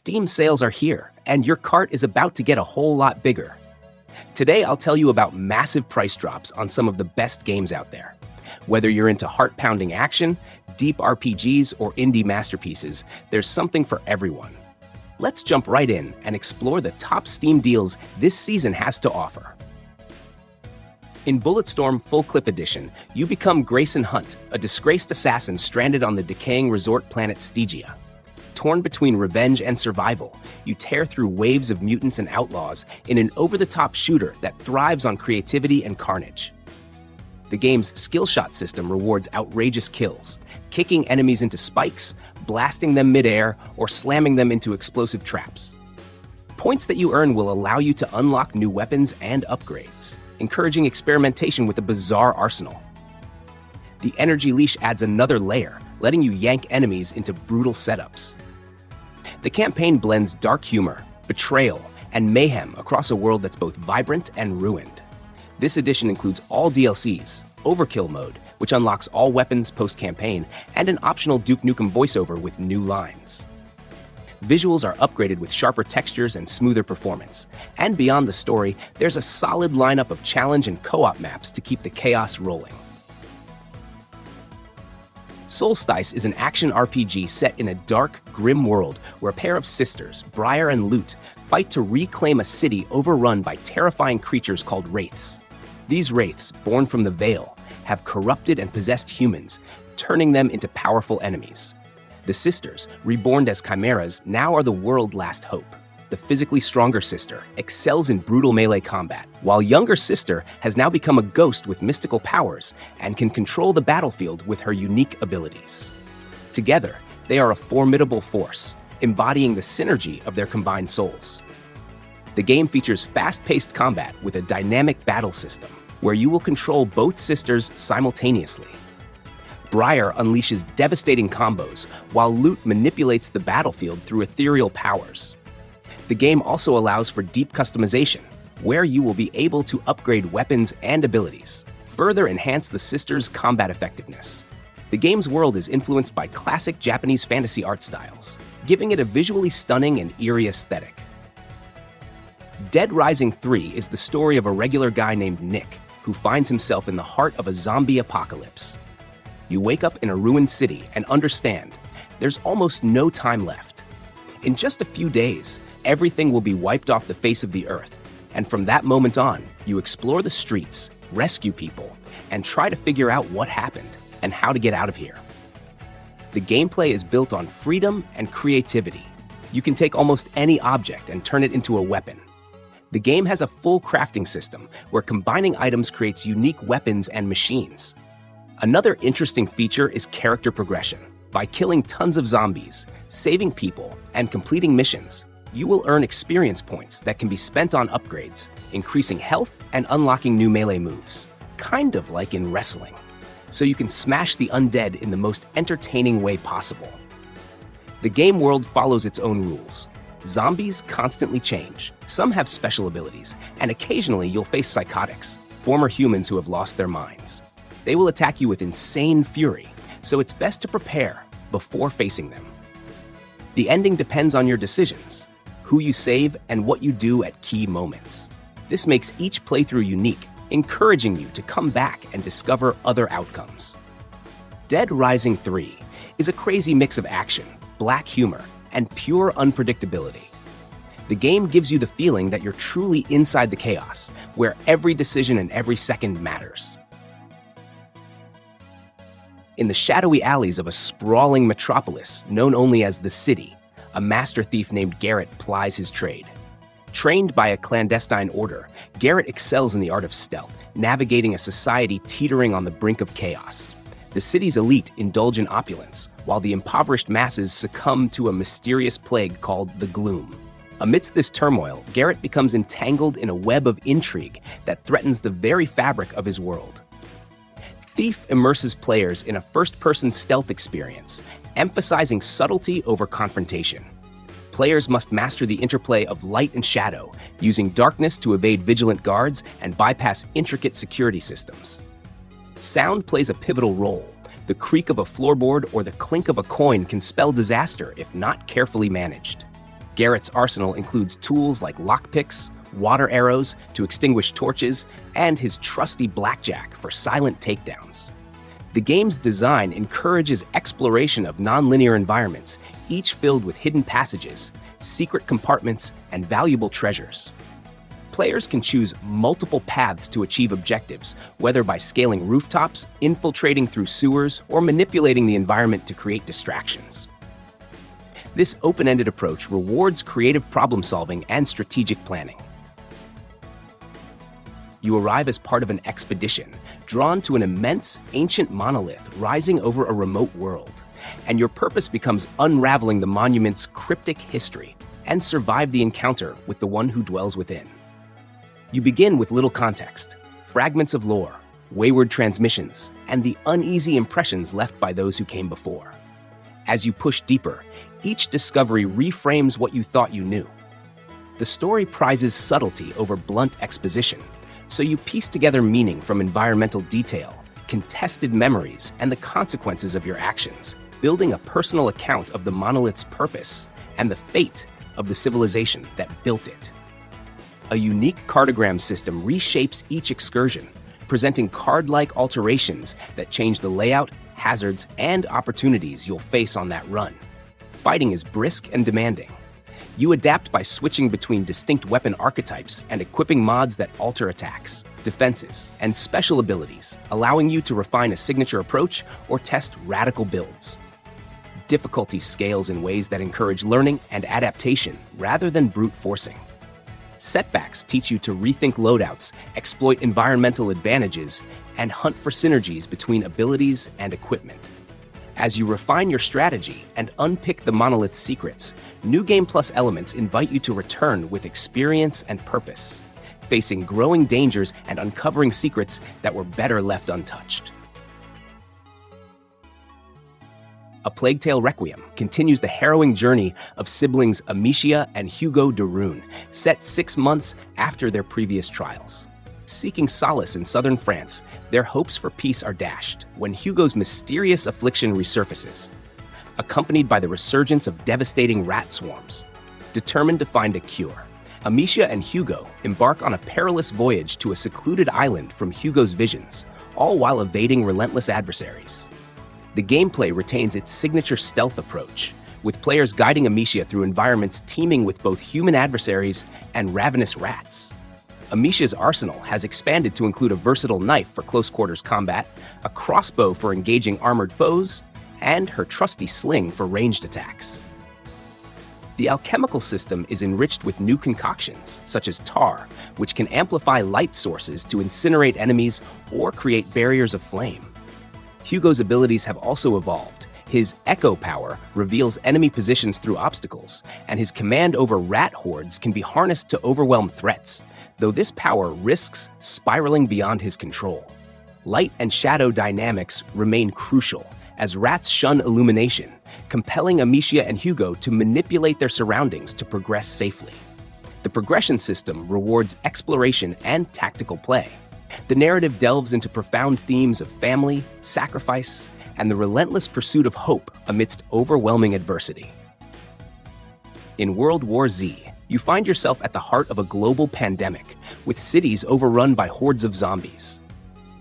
Steam sales are here, and your cart is about to get a whole lot bigger. Today, I'll tell you about massive price drops on some of the best games out there. Whether you're into heart-pounding action, deep RPGs, or indie masterpieces, there's something for everyone. Let's jump right in and explore the top Steam deals this season has to offer. In Bulletstorm Full Clip Edition, you become Grayson Hunt, a disgraced assassin stranded on the decaying resort planet Stygia. Torn between revenge and survival, you tear through waves of mutants and outlaws in an over-the-top shooter that thrives on creativity and carnage. The game's skill shot system rewards outrageous kills, kicking enemies into spikes, blasting them mid-air, or slamming them into explosive traps. Points that you earn will allow you to unlock new weapons and upgrades, encouraging experimentation with a bizarre arsenal. The energy leash adds another layer, letting you yank enemies into brutal setups. The campaign blends dark humor, betrayal, and mayhem across a world that's both vibrant and ruined. This edition includes all DLCs, Overkill Mode, which unlocks all weapons post-campaign, and an optional Duke Nukem voiceover with new lines. Visuals are upgraded with sharper textures and smoother performance. And beyond the story, there's a solid lineup of challenge and co-op maps to keep the chaos rolling. Soulstice is an action RPG set in a dark, grim world where a pair of sisters, Briar and Lute, fight to reclaim a city overrun by terrifying creatures called wraiths. These wraiths, born from the Veil, have corrupted and possessed humans, turning them into powerful enemies. The sisters, reborn as chimeras, now are the world's last hope. The physically stronger sister excels in brutal melee combat, while younger sister has now become a ghost with mystical powers and can control the battlefield with her unique abilities. Together, they are a formidable force, embodying the synergy of their combined souls. The game features fast-paced combat with a dynamic battle system, where you will control both sisters simultaneously. Briar unleashes devastating combos, while Lute manipulates the battlefield through ethereal powers. The game also allows for deep customization, where you will be able to upgrade weapons and abilities, further enhance the sisters' combat effectiveness. The game's world is influenced by classic Japanese fantasy art styles, giving it a visually stunning and eerie aesthetic. Dead Rising 3 is the story of a regular guy named Nick, who finds himself in the heart of a zombie apocalypse. You wake up in a ruined city and understand there's almost no time left. In just a few days, everything will be wiped off the face of the earth, and from that moment on, you explore the streets, rescue people, and try to figure out what happened and how to get out of here. The gameplay is built on freedom and creativity. You can take almost any object and turn it into a weapon. The game has a full crafting system where combining items creates unique weapons and machines. Another interesting feature is character progression. By killing tons of zombies, saving people, and completing missions, you will earn experience points that can be spent on upgrades, increasing health and unlocking new melee moves, kind of like in wrestling. So you can smash the undead in the most entertaining way possible. The game world follows its own rules. Zombies constantly change. Some have special abilities, and occasionally you'll face psychotics, former humans who have lost their minds. They will attack you with insane fury, so it's best to prepare before facing them. The ending depends on your decisions, who you save, and what you do at key moments. This makes each playthrough unique, encouraging you to come back and discover other outcomes. Dead Rising 3 is a crazy mix of action, black humor, and pure unpredictability. The game gives you the feeling that you're truly inside the chaos, where every decision and every second matters. In the shadowy alleys of a sprawling metropolis known only as the City, a master thief named Garrett plies his trade. Trained by a clandestine order, Garrett excels in the art of stealth, navigating a society teetering on the brink of chaos. The city's elite indulge in opulence, while the impoverished masses succumb to a mysterious plague called the Gloom. Amidst this turmoil, Garrett becomes entangled in a web of intrigue that threatens the very fabric of his world. Thief immerses players in a first-person stealth experience, emphasizing subtlety over confrontation. Players must master the interplay of light and shadow, using darkness to evade vigilant guards and bypass intricate security systems. Sound plays a pivotal role. The creak of a floorboard or the clink of a coin can spell disaster if not carefully managed. Garrett's arsenal includes tools like lockpicks, water arrows to extinguish torches, and his trusty blackjack for silent takedowns. The game's design encourages exploration of non-linear environments, each filled with hidden passages, secret compartments, and valuable treasures. Players can choose multiple paths to achieve objectives, whether by scaling rooftops, infiltrating through sewers, or manipulating the environment to create distractions. This open-ended approach rewards creative problem-solving and strategic planning. You arrive as part of an expedition, drawn to an immense, ancient monolith rising over a remote world, and your purpose becomes unraveling the monument's cryptic history and survive the encounter with the one who dwells within. You begin with little context, fragments of lore, wayward transmissions, and the uneasy impressions left by those who came before. As you push deeper, each discovery reframes what you thought you knew. The story prizes subtlety over blunt exposition, so you piece together meaning from environmental detail, contested memories, and the consequences of your actions, building a personal account of the monolith's purpose and the fate of the civilization that built it. A unique cartogram system reshapes each excursion, presenting card-like alterations that change the layout, hazards, and opportunities you'll face on that run. Fighting is brisk and demanding. You adapt by switching between distinct weapon archetypes and equipping mods that alter attacks, defenses, and special abilities, allowing you to refine a signature approach or test radical builds. Difficulty scales in ways that encourage learning and adaptation rather than brute forcing. Setbacks teach you to rethink loadouts, exploit environmental advantages, and hunt for synergies between abilities and equipment. As you refine your strategy and unpick the monolith's secrets, New Game Plus elements invite you to return with experience and purpose, facing growing dangers and uncovering secrets that were better left untouched. A Plague Tale Requiem continues the harrowing journey of siblings Amicia and Hugo de Rune, set 6 months after their previous trials. Seeking solace in southern France, their hopes for peace are dashed when Hugo's mysterious affliction resurfaces, accompanied by the resurgence of devastating rat swarms. Determined to find a cure, Amicia and Hugo embark on a perilous voyage to a secluded island from Hugo's visions, all while evading relentless adversaries. The gameplay retains its signature stealth approach, with players guiding Amicia through environments teeming with both human adversaries and ravenous rats. Amicia's arsenal has expanded to include a versatile knife for close-quarters combat, a crossbow for engaging armored foes, and her trusty sling for ranged attacks. The alchemical system is enriched with new concoctions, such as tar, which can amplify light sources to incinerate enemies or create barriers of flame. Hugo's abilities have also evolved. His echo power reveals enemy positions through obstacles, and his command over rat hordes can be harnessed to overwhelm threats, though this power risks spiraling beyond his control. Light and shadow dynamics remain crucial, as rats shun illumination, compelling Amicia and Hugo to manipulate their surroundings to progress safely. The progression system rewards exploration and tactical play. The narrative delves into profound themes of family, sacrifice, and the relentless pursuit of hope amidst overwhelming adversity. In World War Z, you find yourself at the heart of a global pandemic, with cities overrun by hordes of zombies.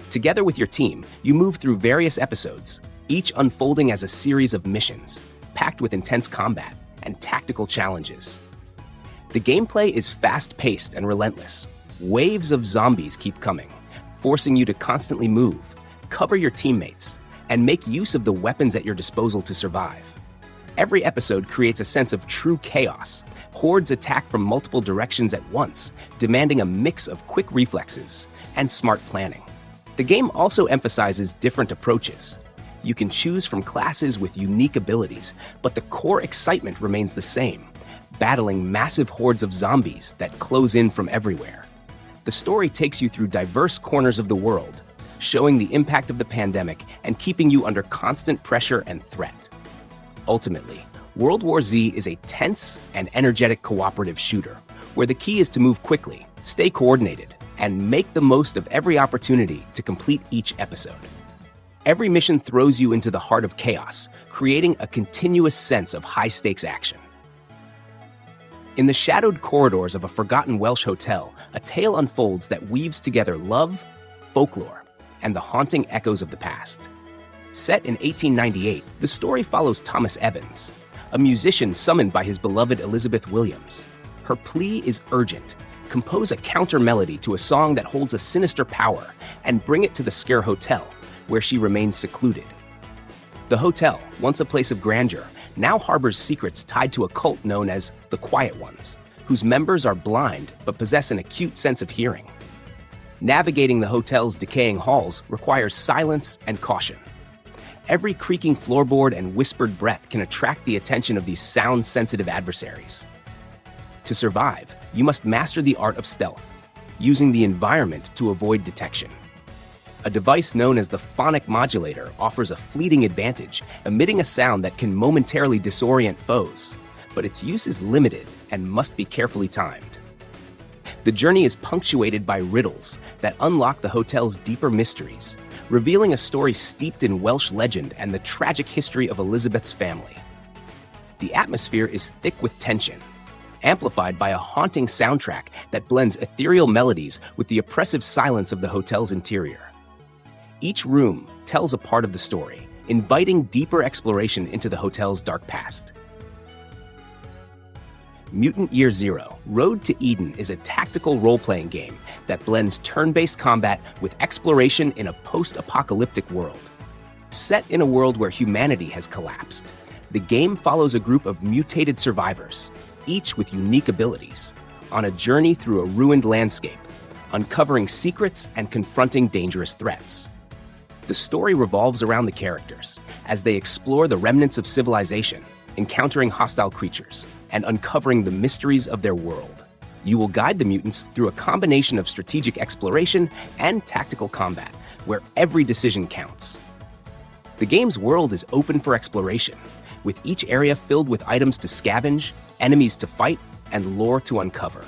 Together with your team, you move through various episodes, each unfolding as a series of missions, packed with intense combat and tactical challenges. The gameplay is fast-paced and relentless. Waves of zombies keep coming, forcing you to constantly move, cover your teammates, and make use of the weapons at your disposal to survive. Every episode creates a sense of true chaos. Hordes attack from multiple directions at once, demanding a mix of quick reflexes and smart planning. The game also emphasizes different approaches. You can choose from classes with unique abilities, but the core excitement remains the same, battling massive hordes of zombies that close in from everywhere. The story takes you through diverse corners of the world, showing the impact of the pandemic and keeping you under constant pressure and threat. Ultimately, World War Z is a tense and energetic cooperative shooter, where the key is to move quickly, stay coordinated, and make the most of every opportunity to complete each episode. Every mission throws you into the heart of chaos, creating a continuous sense of high-stakes action. In the shadowed corridors of a forgotten Welsh hotel, a tale unfolds that weaves together love, folklore, and the haunting echoes of the past. Set in 1898, the story follows Thomas Evans, a musician summoned by his beloved Elizabeth Williams. Her plea is urgent: compose a counter melody to a song that holds a sinister power and bring it to the Sker Hotel, where she remains secluded. The hotel, once a place of grandeur, now harbors secrets tied to a cult known as the Quiet Ones, whose members are blind but possess an acute sense of hearing. Navigating the hotel's decaying halls requires silence and caution. Every creaking floorboard and whispered breath can attract the attention of these sound-sensitive adversaries. To survive, you must master the art of stealth, using the environment to avoid detection. A device known as the phonic modulator offers a fleeting advantage, emitting a sound that can momentarily disorient foes, but its use is limited and must be carefully timed. The journey is punctuated by riddles that unlock the hotel's deeper mysteries, revealing a story steeped in Welsh legend and the tragic history of Elizabeth's family. The atmosphere is thick with tension, amplified by a haunting soundtrack that blends ethereal melodies with the oppressive silence of the hotel's interior. Each room tells a part of the story, inviting deeper exploration into the hotel's dark past. Mutant Year Zero: Road to Eden is a tactical role-playing game that blends turn-based combat with exploration in a post-apocalyptic world. Set in a world where humanity has collapsed, the game follows a group of mutated survivors, each with unique abilities, on a journey through a ruined landscape, uncovering secrets and confronting dangerous threats. The story revolves around the characters as they explore the remnants of civilization, encountering hostile creatures, and uncovering the mysteries of their world. You will guide the mutants through a combination of strategic exploration and tactical combat, where every decision counts. The game's world is open for exploration, with each area filled with items to scavenge, enemies to fight, and lore to uncover.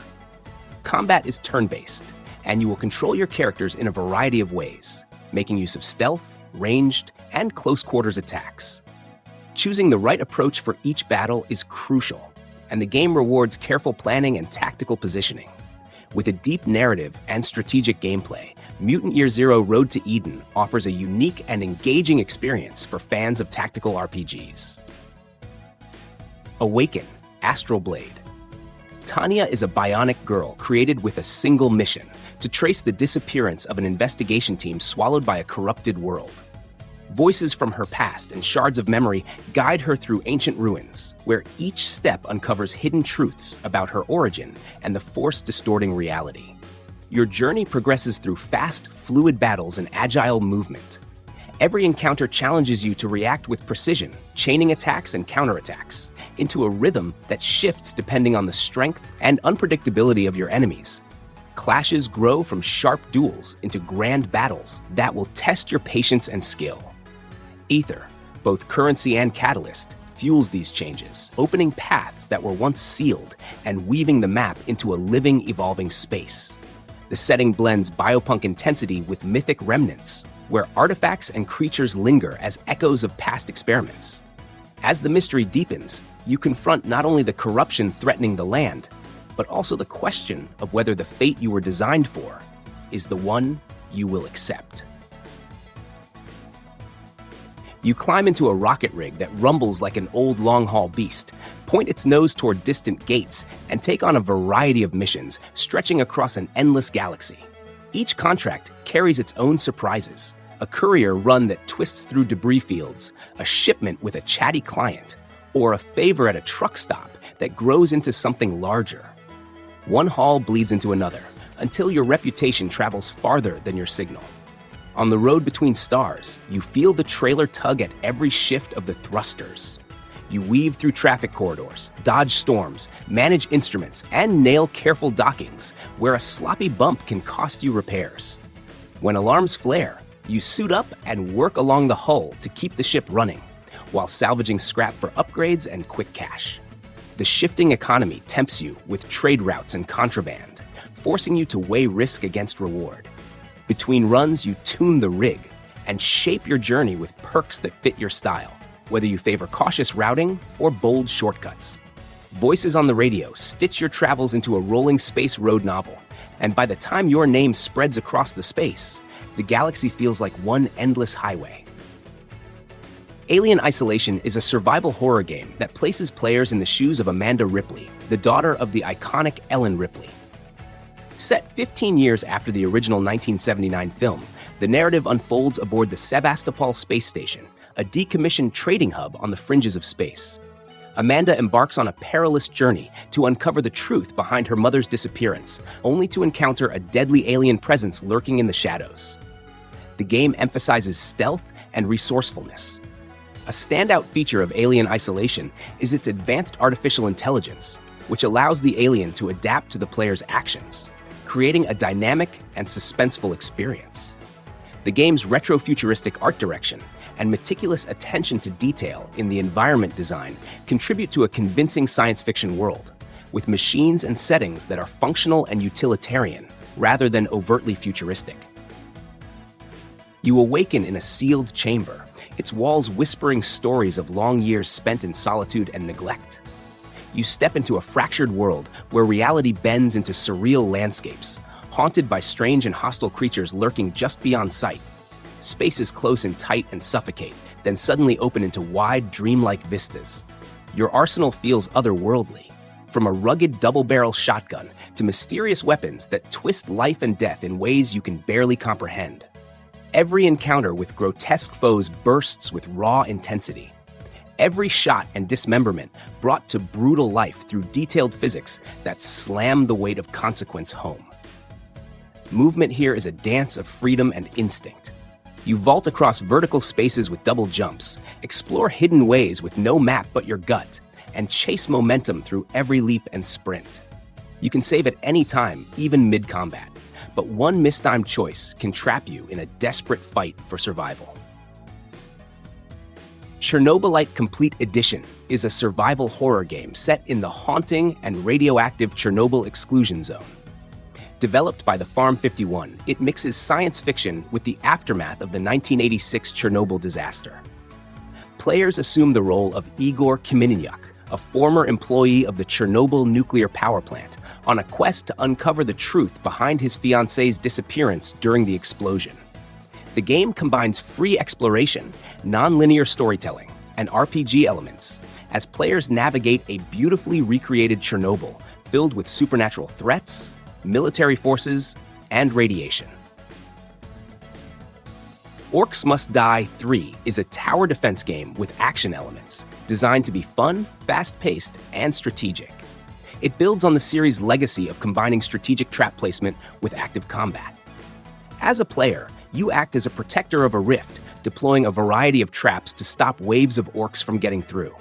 Combat is turn-based, and you will control your characters in a variety of ways, making use of stealth, ranged, and close-quarters attacks. Choosing the right approach for each battle is crucial, and the game rewards careful planning and tactical positioning. With a deep narrative and strategic gameplay, Mutant Year Zero: Road to Eden offers a unique and engaging experience for fans of tactical RPGs. AWAKEN: Astral Blade. Tanya is a bionic girl created with a single mission: to trace the disappearance of an investigation team swallowed by a corrupted world. Voices from her past and shards of memory guide her through ancient ruins, where each step uncovers hidden truths about her origin and the force distorting reality. Your journey progresses through fast, fluid battles and agile movement. Every encounter challenges you to react with precision, chaining attacks and counterattacks, into a rhythm that shifts depending on the strength and unpredictability of your enemies. Clashes grow from sharp duels into grand battles that will test your patience and skill. Ether, both currency and catalyst, fuels these changes, opening paths that were once sealed and weaving the map into a living, evolving space. The setting blends biopunk intensity with mythic remnants, where artifacts and creatures linger as echoes of past experiments. As the mystery deepens, you confront not only the corruption threatening the land, but also the question of whether the fate you were designed for is the one you will accept. You climb into a rocket rig that rumbles like an old long-haul beast, point its nose toward distant gates, and take on a variety of missions stretching across an endless galaxy. Each contract carries its own surprises: a courier run that twists through debris fields, a shipment with a chatty client, or a favor at a truck stop that grows into something larger. One haul bleeds into another, until your reputation travels farther than your signal. On the road between stars, you feel the trailer tug at every shift of the thrusters. You weave through traffic corridors, dodge storms, manage instruments, and nail careful dockings, where a sloppy bump can cost you repairs. When alarms flare, you suit up and work along the hull to keep the ship running, while salvaging scrap for upgrades and quick cash. The shifting economy tempts you with trade routes and contraband, forcing you to weigh risk against reward. Between runs, you tune the rig and shape your journey with perks that fit your style, whether you favor cautious routing or bold shortcuts. Voices on the radio stitch your travels into a rolling space road novel, and by the time your name spreads across the space, the galaxy feels like one endless highway. Alien Isolation is a survival horror game that places players in the shoes of Amanda Ripley, the daughter of the iconic Ellen Ripley. Set 15 years after the original 1979 film, the narrative unfolds aboard the Sebastopol space station, a decommissioned trading hub on the fringes of space. Amanda embarks on a perilous journey to uncover the truth behind her mother's disappearance, only to encounter a deadly alien presence lurking in the shadows. The game emphasizes stealth and resourcefulness. A standout feature of Alien Isolation is its advanced artificial intelligence, which allows the alien to adapt to the player's actions, creating a dynamic and suspenseful experience. The game's retro-futuristic art direction and meticulous attention to detail in the environment design contribute to a convincing science fiction world, with machines and settings that are functional and utilitarian rather than overtly futuristic. You awaken in a sealed chamber, its walls whispering stories of long years spent in solitude and neglect. You step into a fractured world where reality bends into surreal landscapes, haunted by strange and hostile creatures lurking just beyond sight. Spaces close in tight and suffocate, then suddenly open into wide, dreamlike vistas. Your arsenal feels otherworldly, from a rugged double-barrel shotgun to mysterious weapons that twist life and death in ways you can barely comprehend. Every encounter with grotesque foes bursts with raw intensity. Every shot and dismemberment brought to brutal life through detailed physics that slam the weight of consequence home. Movement here is a dance of freedom and instinct. You vault across vertical spaces with double jumps, explore hidden ways with no map but your gut, and chase momentum through every leap and sprint. You can save at any time, even mid-combat, but one mistimed choice can trap you in a desperate fight for survival. Chernobylite Complete Edition is a survival horror game set in the haunting and radioactive Chernobyl exclusion zone. Developed by the Farm 51, it mixes science fiction with the aftermath of the 1986 Chernobyl disaster. Players assume the role of Igor Kamieniuk, a former employee of the Chernobyl nuclear power plant, on a quest to uncover the truth behind his fiancée's disappearance during the explosion. The game combines free exploration, non-linear storytelling, and RPG elements as players navigate a beautifully recreated Chernobyl filled with supernatural threats, military forces, and radiation. Orcs Must Die 3 is a tower defense game with action elements designed to be fun, fast-paced, and strategic. It builds on the series' legacy of combining strategic trap placement with active combat. As a player, you act as a protector of a rift, deploying a variety of traps to stop waves of orcs from getting through.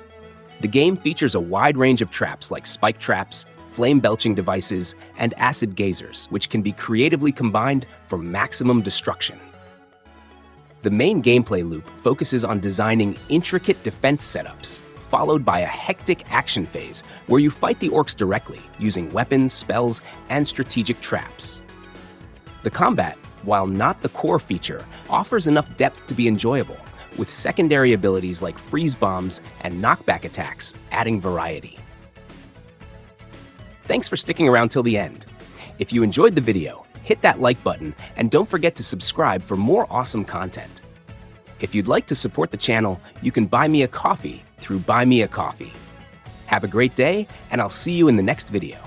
The game features a wide range of traps like spike traps, flame-belching devices, and acid geysers, which can be creatively combined for maximum destruction. The main gameplay loop focuses on designing intricate defense setups, followed by a hectic action phase where you fight the orcs directly, using weapons, spells, and strategic traps. The combat, while not the core feature, offers enough depth to be enjoyable, with secondary abilities like freeze bombs and knockback attacks adding variety. Thanks for sticking around till the end. If you enjoyed the video, hit that like button and don't forget to subscribe for more awesome content. If you'd like to support the channel, you can buy me a coffee through Buy Me a Coffee. Have a great day, and I'll see you in the next video.